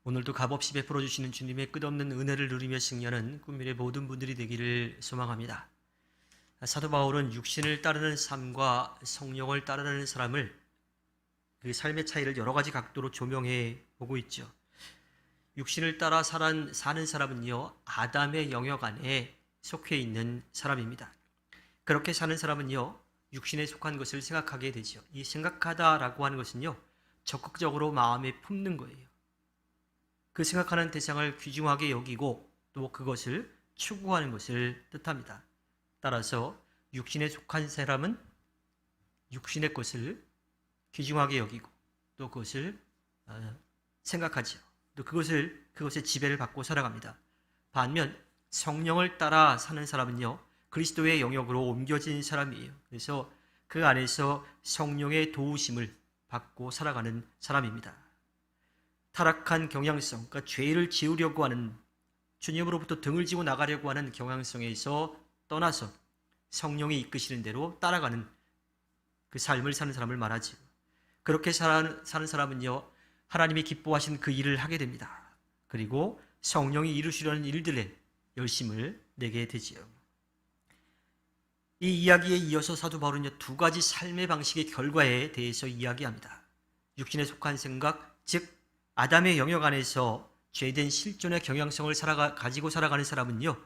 오늘도 값없이 베풀어 주시는 주님의 끝없는 은혜를 누리며 승리하는 꿈밀의 모든 분들이 되기를 소망합니다. 사도 바울은 육신을 따르는 삶과 성령을 따르는 사람을 그 삶의 차이를 여러 가지 각도로 조명해 보고 있죠. 육신을 따라 사는 사람은요, 아담의 영역 안에 속해 있는 사람입니다. 그렇게 사는 사람은요, 육신에 속한 것을 생각하게 되죠. 이 생각하다라고 하는 것은요, 적극적으로 마음에 품는 거예요. 그 생각하는 대상을 귀중하게 여기고 또 그것을 추구하는 것을 뜻합니다. 따라서 육신에 속한 사람은 육신의 것을 귀중하게 여기고 또 그것을 생각하죠. 또 그것의 지배를 받고 살아갑니다. 반면 성령을 따라 사는 사람은요, 그리스도의 영역으로 옮겨진 사람이에요. 그래서 그 안에서 성령의 도우심을 받고 살아가는 사람입니다. 타락한 경향성, 그러니까 죄를 지으려고 하는, 주님으로부터 등을 지고 나가려고 하는 경향성에서 떠나서 성령이 이끄시는 대로 따라가는 그 삶을 사는 사람을 말하지. 그렇게 사는 사람은요, 하나님이 기뻐하신 그 일을 하게 됩니다. 그리고 성령이 이루시려는 일들에 열심을 내게 되지요. 이 이야기에 이어서 사도 바울은요, 두 가지 삶의 방식의 결과에 대해서 이야기합니다. 육신에 속한 생각, 즉 아담의 영역 안에서 죄된 실존의 경향성을 가지고 살아가는 사람은요,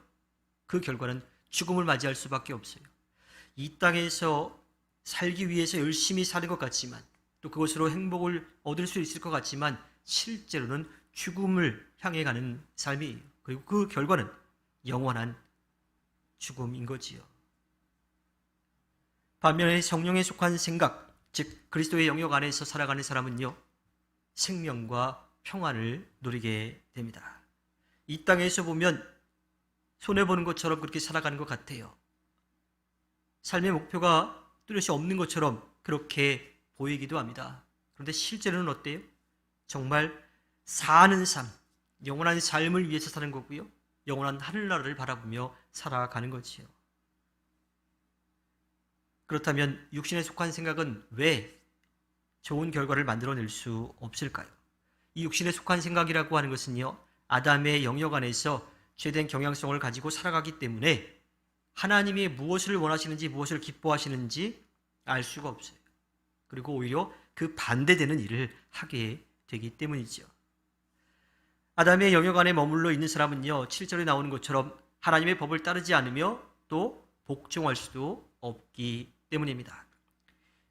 그 결과는 죽음을 맞이할 수밖에 없어요. 이 땅에서 살기 위해서 열심히 사는 것 같지만, 또 그것으로 행복을 얻을 수 있을 것 같지만 실제로는 죽음을 향해 가는 삶이에요. 그리고 그 결과는 영원한 죽음인 거지요. 반면에 성령에 속한 생각, 즉 그리스도의 영역 안에서 살아가는 사람은요, 생명과 평안을 누리게 됩니다. 이 땅에서 보면 손해보는 것처럼 그렇게 살아가는 것 같아요. 삶의 목표가 뚜렷이 없는 것처럼 그렇게 보이기도 합니다. 그런데 실제로는 어때요? 정말 사는 삶, 영원한 삶을 위해서 사는 거고요, 영원한 하늘나라를 바라보며 살아가는 거지요. 그렇다면 육신에 속한 생각은 왜 좋은 결과를 만들어낼 수 없을까요? 이 육신에 속한 생각이라고 하는 것은요, 아담의 영역 안에서 죄된 경향성을 가지고 살아가기 때문에 하나님이 무엇을 원하시는지 무엇을 기뻐하시는지 알 수가 없어요. 그리고 오히려 그 반대되는 일을 하게 되기 때문이죠. 아담의 영역 안에 머물러 있는 사람은요, 7절에 나오는 것처럼 하나님의 법을 따르지 않으며 또 복종할 수도 없기 때문입니다.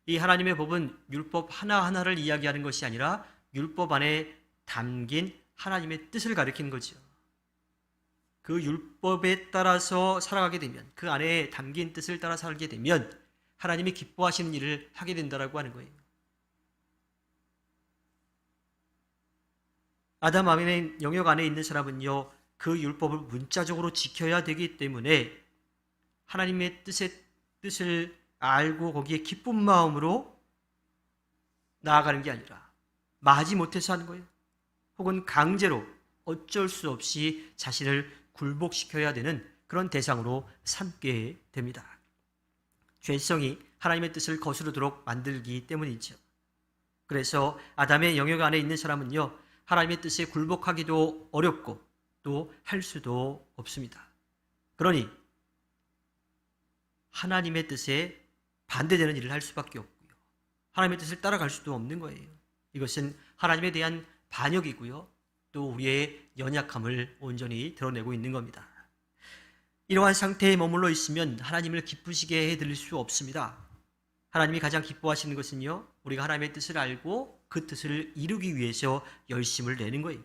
이 하나님의 법은 율법 하나하나를 이야기하는 것이 아니라 율법 안에 담긴 하나님의 뜻을 가리키는 거죠. 그 율법에 따라서 살아가게 되면, 그 안에 담긴 뜻을 따라 살게 되면 하나님이 기뻐하시는 일을 하게 된다라고 하는 거예요. 아담 아멘의 영역 안에 있는 사람은요, 그 율법을 문자적으로 지켜야 되기 때문에 하나님의 뜻을 알고 거기에 기쁜 마음으로 나아가는 게 아니라 마지 못해서 하는 거예요. 혹은 강제로 어쩔 수 없이 자신을 굴복시켜야 되는 그런 대상으로 삼게 됩니다. 죄성이 하나님의 뜻을 거스르도록 만들기 때문이죠. 그래서 아담의 영역 안에 있는 사람은요, 하나님의 뜻에 굴복하기도 어렵고 또 할 수도 없습니다. 그러니 하나님의 뜻에 반대되는 일을 할 수밖에 없고요, 하나님의 뜻을 따라갈 수도 없는 거예요. 이것은 하나님에 대한 반역이고요, 또 우리의 연약함을 온전히 드러내고 있는 겁니다. 이러한 상태에 머물러 있으면 하나님을 기쁘시게 해드릴 수 없습니다. 하나님이 가장 기뻐하시는 것은요, 우리가 하나님의 뜻을 알고 그 뜻을 이루기 위해서 열심을 내는 거예요.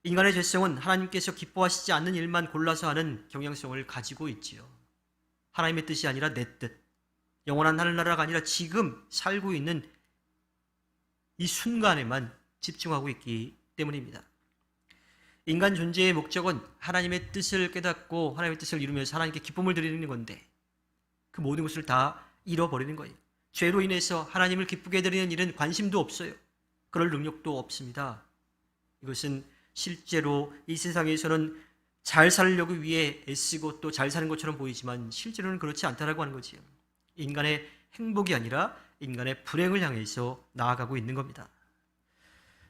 인간의 죄성은 하나님께서 기뻐하시지 않는 일만 골라서 하는 경향성을 가지고 있지요. 하나님의 뜻이 아니라 내 뜻, 영원한 하늘나라가 아니라 지금 살고 있는 이 순간에만 집중하고 있기 때문입니다. 인간 존재의 목적은 하나님의 뜻을 깨닫고 하나님의 뜻을 이루면서 하나님께 기쁨을 드리는 건데, 그 모든 것을 다 잃어버리는 거예요. 죄로 인해서 하나님을 기쁘게 해드리는 일은 관심도 없어요. 그럴 능력도 없습니다. 이것은 실제로 이 세상에서는 잘 살려고 위해 애쓰고 또 잘 사는 것처럼 보이지만 실제로는 그렇지 않다라고 하는 거지요. 인간의 행복이 아니라 인간의 불행을 향해서 나아가고 있는 겁니다.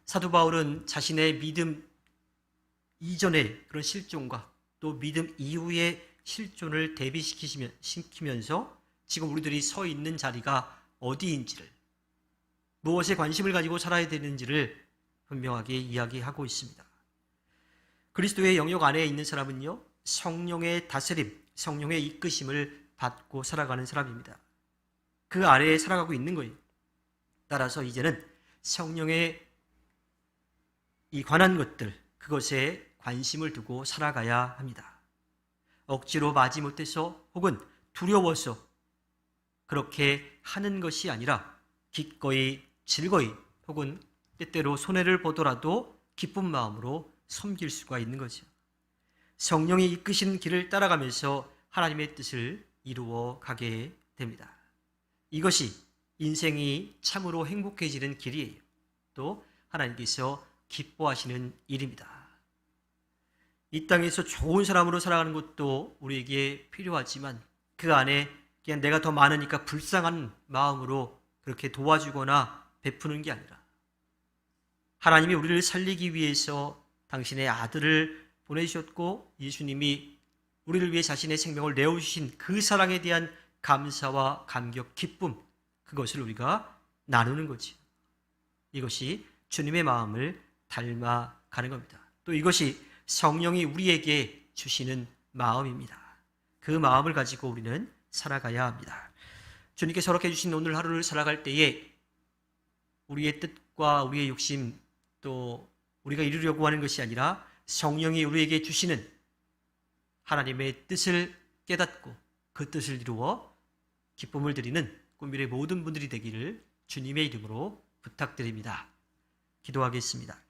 사도 바울은 자신의 믿음 이전의 그런 실존과 또 믿음 이후의 실존을 대비시키면서 지금 우리들이 서 있는 자리가 어디인지를, 무엇에 관심을 가지고 살아야 되는지를 분명하게 이야기하고 있습니다. 그리스도의 영역 안에 있는 사람은요, 성령의 다스림, 성령의 이끄심을 받고 살아가는 사람입니다. 그 아래에 살아가고 있는 거예요. 따라서 이제는 성령에 이 관한 것들, 그것에 관심을 두고 살아가야 합니다. 억지로 마지못해서 혹은 두려워서 그렇게 하는 것이 아니라 기꺼이 즐거이 혹은 때때로 손해를 보더라도 기쁜 마음으로 섬길 수가 있는 거죠. 성령이 이끄신 길을 따라가면서 하나님의 뜻을 이루어 가게 됩니다. 이것이 인생이 참으로 행복해지는 길이에요. 또 하나님께서 기뻐하시는 일입니다. 이 땅에서 좋은 사람으로 살아가는 것도 우리에게 필요하지만 그 안에 그냥 내가 더 많으니까 불쌍한 마음으로 그렇게 도와주거나 베푸는 게 아니라 하나님이 우리를 살리기 위해서 당신의 아들을 보내주셨고 예수님이 우리를 위해 자신의 생명을 내어주신 그 사랑에 대한 감사와 감격, 기쁨, 그것을 우리가 나누는 거지. 이것이 주님의 마음을 닮아가는 겁니다. 또 이것이 성령이 우리에게 주시는 마음입니다. 그 마음을 가지고 우리는 살아가야 합니다. 주님께서 허락해 주신 오늘 하루를 살아갈 때에 우리의 뜻과 우리의 욕심 또 우리가 이루려고 하는 것이 아니라 성령이 우리에게 주시는 하나님의 뜻을 깨닫고 그 뜻을 이루어 기쁨을 드리는 꿈미래 모든 분들이 되기를 주님의 이름으로 부탁드립니다. 기도하겠습니다.